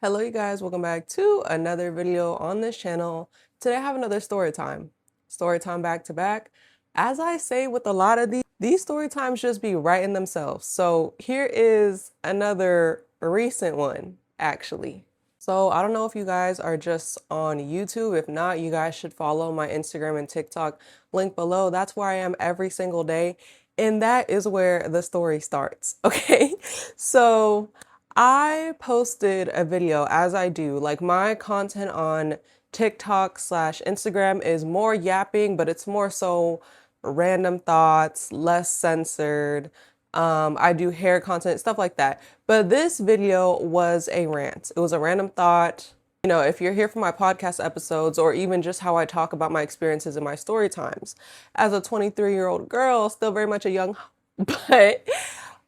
Hello you guys, welcome back to another video on this channel. Today I have another story time. Story time back to back. As I say with a lot of these story times just be writing themselves. So here is another recent one, actually. So I don't know if you guys are just on YouTube. If not, you guys should follow my Instagram and TikTok link below. That's where I am every single day. And that is where the story starts, okay? So I posted a video, as I do, like my content on TikTok / Instagram is more yapping, but it's more so random thoughts, less censored. I do hair content, stuff like that. But this video was a rant. It was a random thought. You know, if you're here for my podcast episodes or even just how I talk about my experiences in my story times, as a 23-year-old girl, still very much a young, but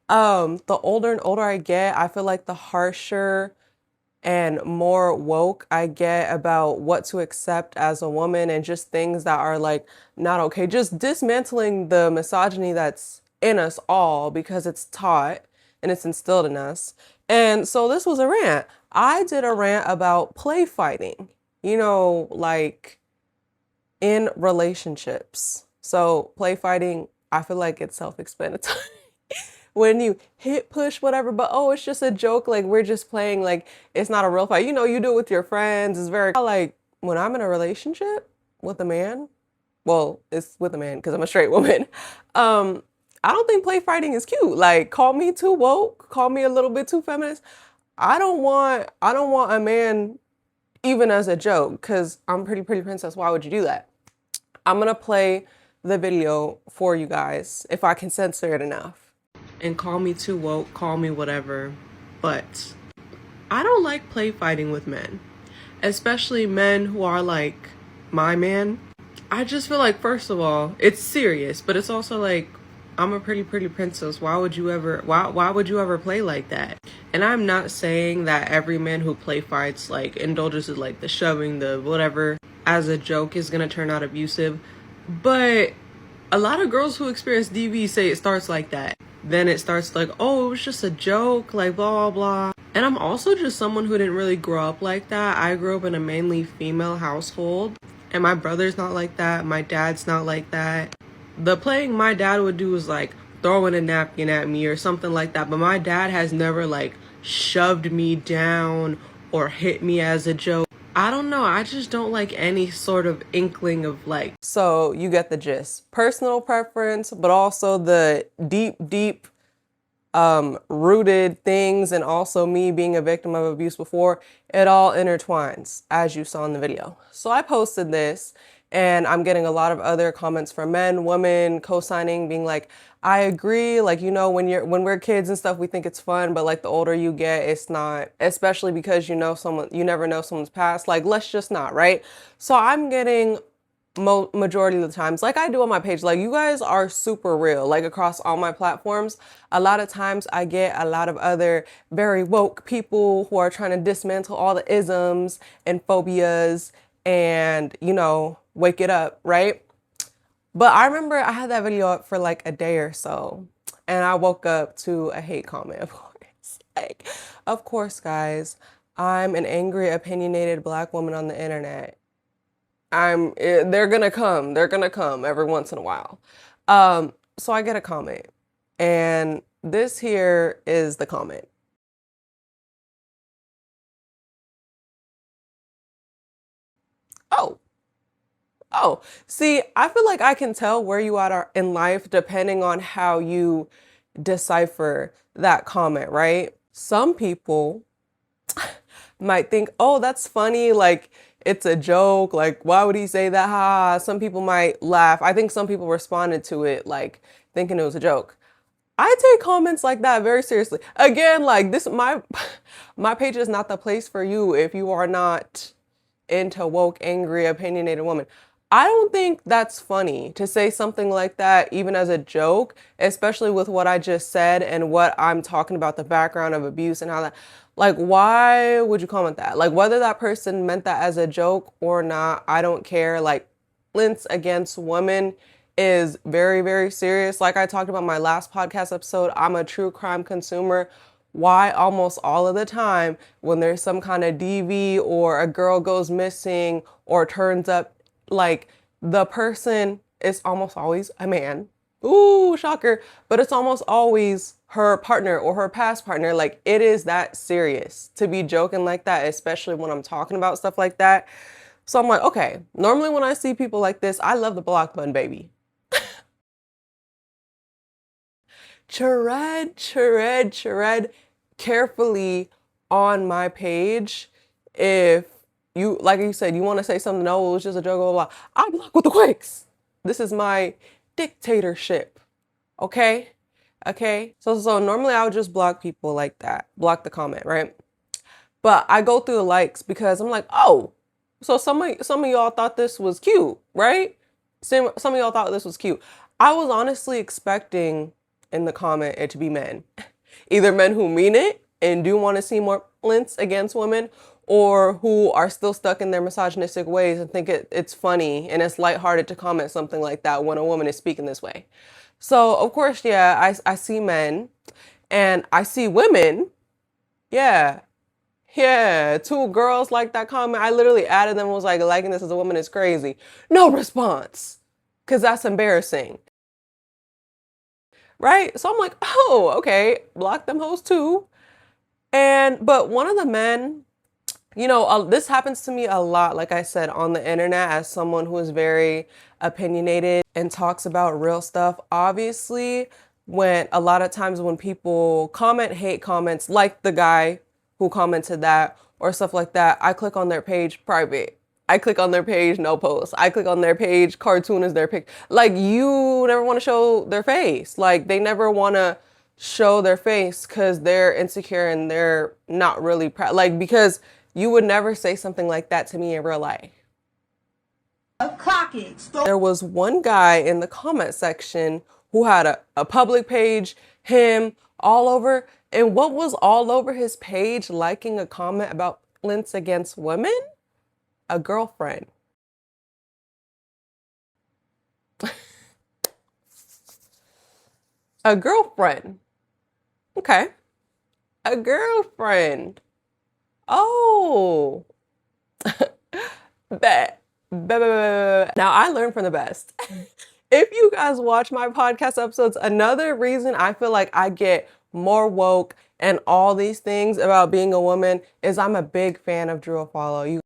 the older and older I get, I feel like the harsher and more woke I get about what to accept as a woman and just things that are like not okay. Just dismantling the misogyny that's in us all because it's taught and it's instilled in us. And so this was a rant. I did a rant about play fighting, you know, like in relationships. So play fighting, I feel like it's self-explanatory. When you hit, push, whatever, but oh, it's just a joke. Like we're just playing, like it's not a real fight. You know, you do it with your friends. It's very like when I'm in a relationship with a man, well, it's with a man because I'm a straight woman. I don't think play fighting is cute. Like call me too woke, call me a little bit too feminist. I don't want a man even as a joke because I'm pretty princess. Why would you do that? I'm gonna play the video for you guys if I can censor it enough. And call me too woke, call me whatever, but I don't like play fighting with men, especially men who are like my man. I just feel like, first of all, it's serious, but it's also like, I'm a pretty princess. Why would you ever play like that? And I'm not saying that every man who play fights, like indulges in like the shoving, the whatever, as a joke is gonna turn out abusive, but a lot of girls who experience DV say it starts like that. Then it starts like, oh, it was just a joke, like blah, blah, blah. And I'm also just someone who didn't really grow up like that. I grew up in a mainly female household. And my brother's not like that. My dad's not like that. The playing my dad would do is like throwing a napkin at me or something like that. But my dad has never like shoved me down or hit me as a joke. I don't know. I just don't like any sort of inkling of like. So you get the gist. Personal preference, but also the deep rooted things, and also me being a victim of abuse before, it all intertwines as you saw in the video. So I posted this and I'm getting a lot of other comments from men, women, co-signing, being like, I agree. Like, you know, when we're kids and stuff, we think it's fun, but like the older you get, it's not, especially because you never know someone's past. Like, let's just not, right? So I'm getting majority of the times, like I do on my page, like you guys are super real, like across all my platforms. A lot of times I get a lot of other very woke people who are trying to dismantle all the isms and phobias and, you know, wake it up, right? But I remember I had that video up for like a day or so and I woke up to a hate comment, of course. Like, of course, guys, I'm an angry, opinionated Black woman on the internet. They're gonna come every once in a while. So I get a comment, and this here is the comment. Oh, see, I feel like I can tell where you are in life depending on how you decipher that comment, right? Some people might think, oh, that's funny, like it's a joke, like why would he say that? Ha. Some people might laugh. I think some people responded to it like thinking it was a joke. I take comments like that very seriously. Again, like this, my page is not the place for you if you are not into woke, angry, opinionated woman. I don't think that's funny to say something like that, even as a joke, especially with what I just said and what I'm talking about, the background of abuse and how that, like, why would you comment that? Like, whether that person meant that as a joke or not, I don't care. Like, violence against women is very serious. Like I talked about in my last podcast episode, I'm a true crime consumer. why almost all of the time when there's some kind of DV or a girl goes missing or turns up, like the person is almost always a man. Ooh, shocker. But it's almost always her partner or her past partner. Like, it is that serious to be joking like that, especially when I'm talking about stuff like that. So I'm like, okay, normally when I see people like this, I love the block button, baby. Tread carefully on my page. If you, like you said, you want to say something, no, it was just a joke, blah, blah, blah. I block with the quicks. This is my dictatorship. Okay? Okay? So normally I would just block people like that. Block the comment, right? But I go through the likes because I'm like, oh, so some of y'all thought this was cute, right? Some of y'all thought this was cute. I was honestly expecting in the comment it to be men. Either men who mean it and do want to see more violence against women, or who are still stuck in their misogynistic ways and think it's funny and it's lighthearted to comment something like that when a woman is speaking this way. So of course, yeah, I see men and I see women. Yeah. Yeah, two girls like that comment. I literally added them and was like, liking this as a woman is crazy. No response, because that's embarrassing. Right? So I'm like, oh, okay, block them hoes too. But one of the men, you know, this happens to me a lot, like I said, on the internet as someone who is very opinionated and talks about real stuff. Obviously, when a lot of times when people comment hate comments, like the guy who commented that or stuff like that, I click on their page private. I click on their page, no post. I click on their page, cartoon is their pic. Like, you never want to show their face. Like, they never want to show their face because they're insecure and they're not really proud. Like, because you would never say something like that to me in real life. There was one guy in the comment section who had a public page, him, all over. And what was all over his page liking a comment about violence against women? A girlfriend. A girlfriend. Okay. A girlfriend. Oh. Bet. Now I learned from the best. If you guys watch my podcast episodes, another reason I feel like I get more woke and all these things about being a woman is I'm a big fan of Drew Follow. You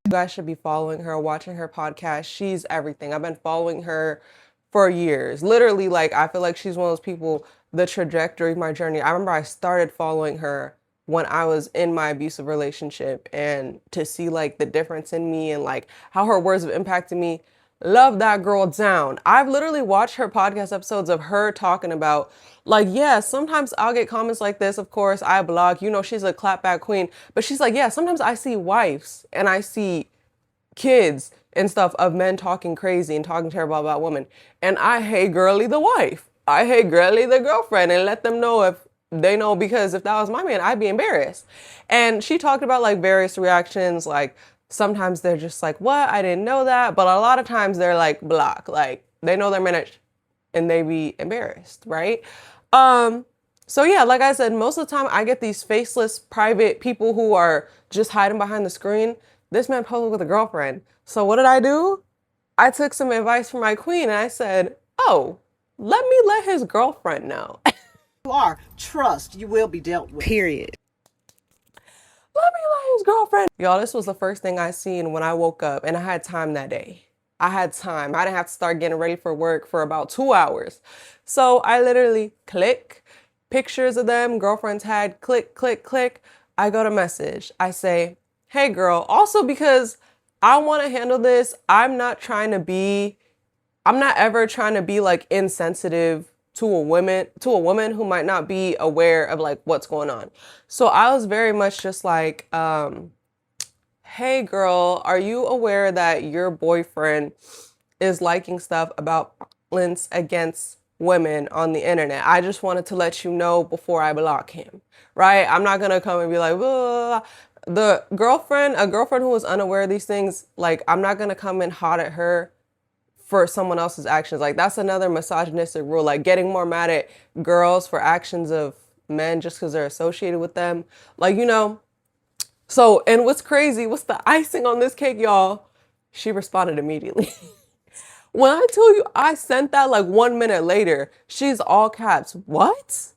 guys should be following her, watching her podcast. She's everything. I've been following her for years. Literally, like, I feel like she's one of those people, the trajectory of my journey. I remember I started following her when I was in my abusive relationship, and to see like the difference in me and like how her words have impacted me. Love that girl down. I've literally watched her podcast episodes of her talking about, like, yeah, sometimes I'll get comments like this. Of course, I blog, you know, she's a clapback queen, but she's like, yeah, sometimes I see wives and I see kids and stuff of men talking crazy and talking terrible about women. And I hate girly the wife. I hate girly the girlfriend, and let them know if they know, because if that was my man, I'd be embarrassed. And she talked about like various reactions, like sometimes they're just like, what? I didn't know that. But a lot of times they're like block, like they know their minute and they be embarrassed, right? So yeah, like I said, most of the time I get these faceless private people who are just hiding behind the screen. This man posted with a girlfriend. So what did I do? I took some advice from my queen and I said, oh, let me let his girlfriend know. You are. Trust, you will be dealt with. Period. Let me let his girlfriend. Y'all, this was the first thing I seen when I woke up, and I had time that day. I had time. I didn't have to start getting ready for work for about 2 hours. So I literally click pictures of them, girlfriends had, click, click, click. I go to message. I say, hey girl, also because I want to handle this. I'm not ever trying to be like insensitive to a woman who might not be aware of like what's going on. So I was very much just like, hey girl, are you aware that your boyfriend is liking stuff about violence against women on the internet? I just wanted to let you know before I block him, right? I'm not gonna come and be like, ugh. A girlfriend who was unaware of these things, like, I'm not gonna come in hot at her for someone else's actions. Like, that's another misogynistic rule, like getting more mad at girls for actions of men just because they're associated with them. Like, you know, so, and what's crazy, what's the icing on this cake, y'all? She responded immediately. When I tell you I sent that like 1 minute later, she's all caps, what?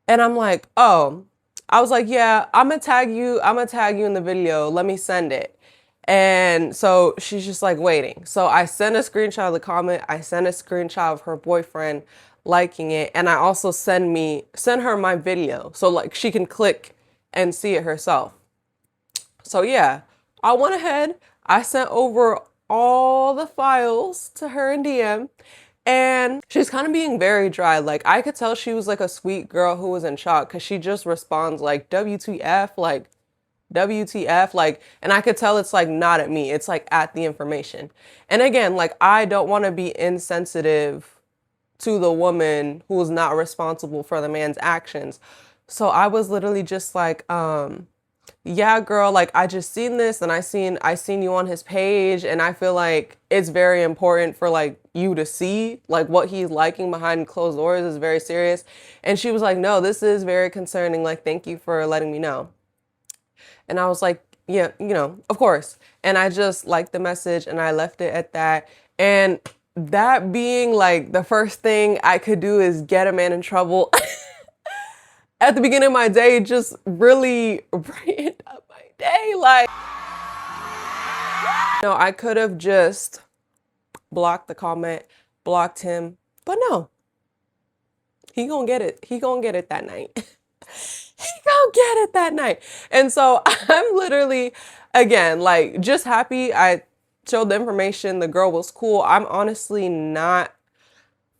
And I'm like, oh, I was like, yeah, I'm gonna tag you in the video. Let me send it. And so she's just like waiting. So I sent a screenshot of the comment. I sent a screenshot of her boyfriend liking it. And I also send her my video. So like she can click and see it herself. So yeah, I went ahead. I sent over all the files to her in DM. And she's kind of being very dry. Like, I could tell she was like a sweet girl who was in shock because she just responds like, WTF, like, WTF, like, and I could tell it's like not at me. It's like at the information. And again, like, I don't want to be insensitive to the woman who is not responsible for the man's actions. So I was literally just like, yeah, girl, like I just seen this and I seen you on his page and I feel like it's very important for like you to see like what he's liking behind closed doors is very serious. And she was like, no, this is very concerning. Like, thank you for letting me know. And I was like, yeah, you know, of course. And I just liked the message and I left it at that. And that being like the first thing I could do is get a man in trouble. At the beginning of my day, just really brightened up my day. Like, you know, I could have just blocked the comment, blocked him, but no, he gonna get it. He gonna get it that night. He gonna get it that night. And so I'm literally, again, like just happy I showed the information. The girl was cool. I'm honestly not,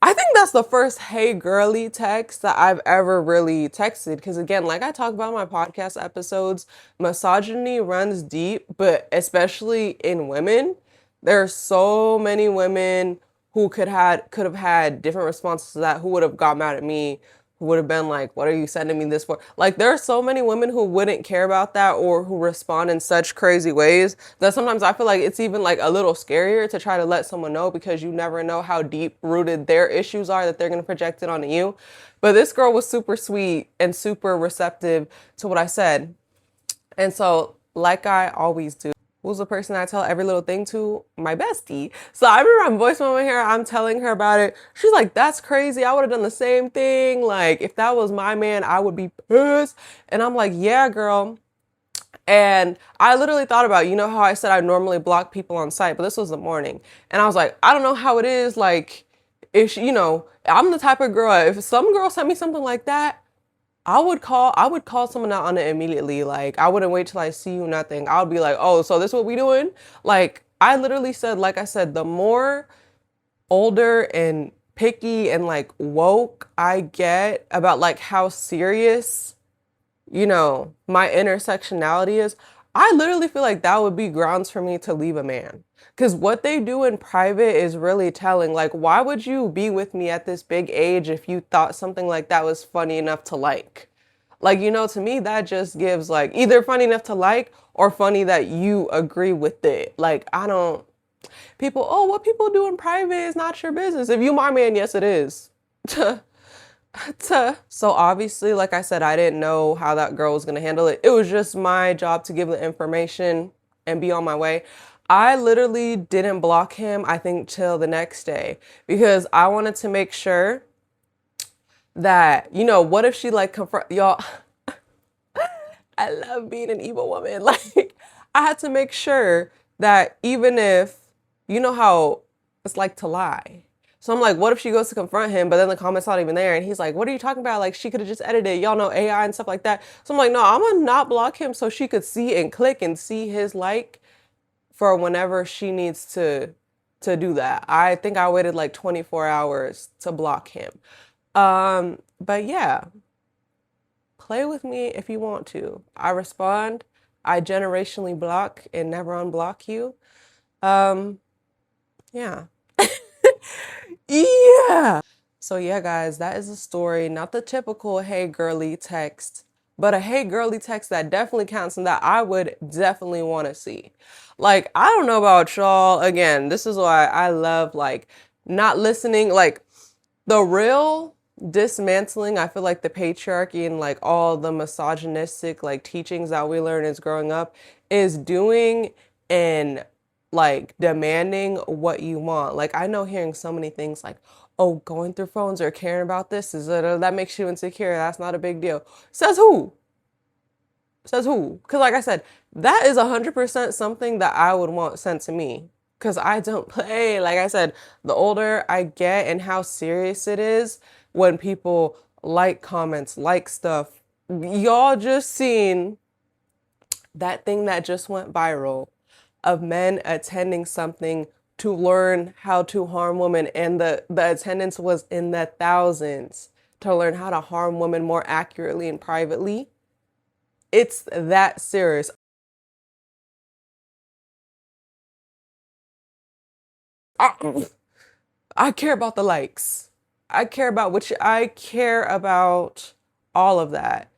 I think that's the first hey girly text that I've ever really texted. Because again, like I talk about in my podcast episodes, misogyny runs deep, but especially in women, there are so many women who could have had different responses to that, who would have got mad at me, who would have been like, what are you sending me this for? Like, there are so many women who wouldn't care about that or who respond in such crazy ways that sometimes I feel like it's even like a little scarier to try to let someone know because you never know how deep rooted their issues are that they're going to project it onto you. But this girl was super sweet and super receptive to what I said. And so, like I always do, who's the person I tell every little thing to? My bestie. So I remember I'm voice moment here. I'm telling her about it. She's like, that's crazy. I would have done the same thing. Like, if that was my man, I would be pissed. And I'm like, yeah, girl. And I literally thought about, you know how I said I normally block people on site, but this was the morning. And I was like, I don't know how it is. Like, if she, you know, I'm the type of girl, if some girl sent me something like that, I would call someone out on it immediately. Like, I wouldn't wait till I see you, nothing. I would be like, oh, so this is what we doing? Like, I literally said, like I said, the more older and picky and like woke I get about like how serious, you know, my intersectionality is, I literally feel like that would be grounds for me to leave a man. Because what they do in private is really telling. Like, why would you be with me at this big age if you thought something like that was funny enough to like? Like, you know, to me, that just gives like either funny enough to like or funny that you agree with it. Like, I don't, people, oh, what people do in private is not your business. If you my man, yes, it is. So obviously, like I said, I didn't know how that girl was going to handle it. It was just my job to give the information and be on my way. I literally didn't block him, I think, till the next day because I wanted to make sure that, you know, what if she like confront y'all? I love being an evil woman. Like, I had to make sure that even if, you know how it's like to lie. So I'm like, what if she goes to confront him, but then the comment's not even there? And he's like, what are you talking about? Like, she could have just edited, y'all know AI and stuff like that. So I'm like, no, I'm gonna not block him so she could see and click and see his like for whenever she needs to do that. I think I waited like 24 hours to block him. But yeah, play with me if you want to. I respond. I generationally block and never unblock you. Yeah. Yeah. So yeah, guys, that is the story. Not the typical hey girly text, but a hey girly text that definitely counts and that I would definitely want to see. Like, I don't know about y'all. Again, this is why I love like not listening. Like, the real dismantling, I feel like, the patriarchy and like all the misogynistic like teachings that we learn as growing up is doing and like demanding what you want. Like I know hearing so many things like, oh, going through phones or caring about this is that makes you insecure. That's not a big deal. Says who? Says who? Because like I said, that is 100% something that I would want sent to me. Because I don't play. Like I said, the older I get and how serious it is when people like comments, like stuff. Y'all just seen that thing that just went viral of men attending something to learn how to harm women. And the attendance was in the thousands to learn how to harm women more accurately and privately. It's that serious. I care about the likes. I care about all of that.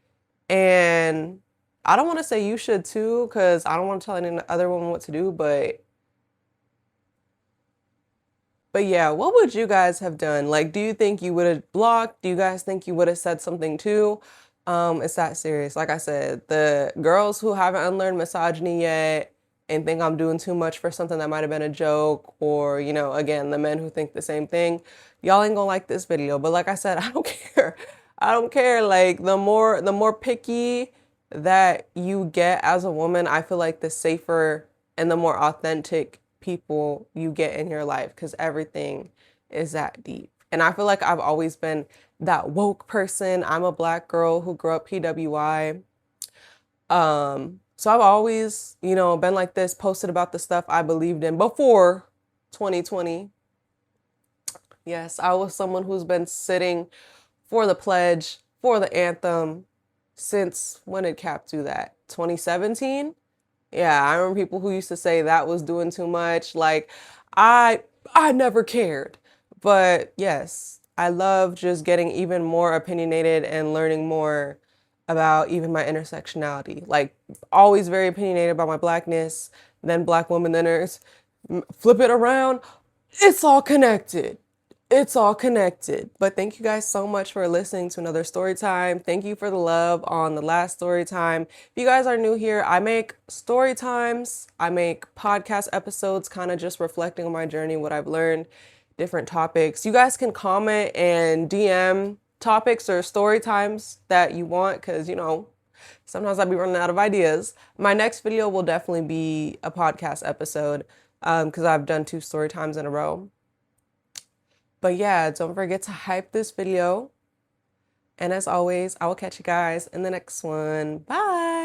And I don't want to say you should too, because I don't want to tell any other woman what to do, but yeah, what would you guys have done? Like, do you think you would have blocked? Do you guys think you would have said something too? It's that serious. Like I said, the girls who haven't unlearned misogyny yet and think I'm doing too much for something that might have been a joke, or, you know, again, the men who think the same thing, y'all ain't gonna like this video. But like I said, I don't care. I don't care. Like the more picky that you get as a woman, I feel like the safer and the more authentic people you get in your life, because everything is that deep. And I feel like I've always been that woke person. I'm a black girl who grew up PWI. So I've always, you know, been like this, posted about the stuff I believed in before 2020. Yes, I was someone who's been sitting for the pledge, for the anthem since when did Cap do that? 2017? Yeah, I remember people who used to say that was doing too much. Like, I I never cared. But yes, I love just getting even more opinionated and learning more about even my intersectionality. Like, always very opinionated about my blackness, then black woman, then there's flip it around. It's all connected. It's all connected. But thank you guys so much for listening to another story time. Thank you for the love on the last story time. If you guys are new here, I make story times. I make podcast episodes kind of just reflecting on my journey, what I've learned, different topics. You guys can comment and DM topics or story times that you want, because, you know, sometimes I'll be running out of ideas. My next video will definitely be a podcast episode because I've done 2 story times in a row. But yeah, don't forget to hype this video. And as always, I will catch you guys in the next one. Bye.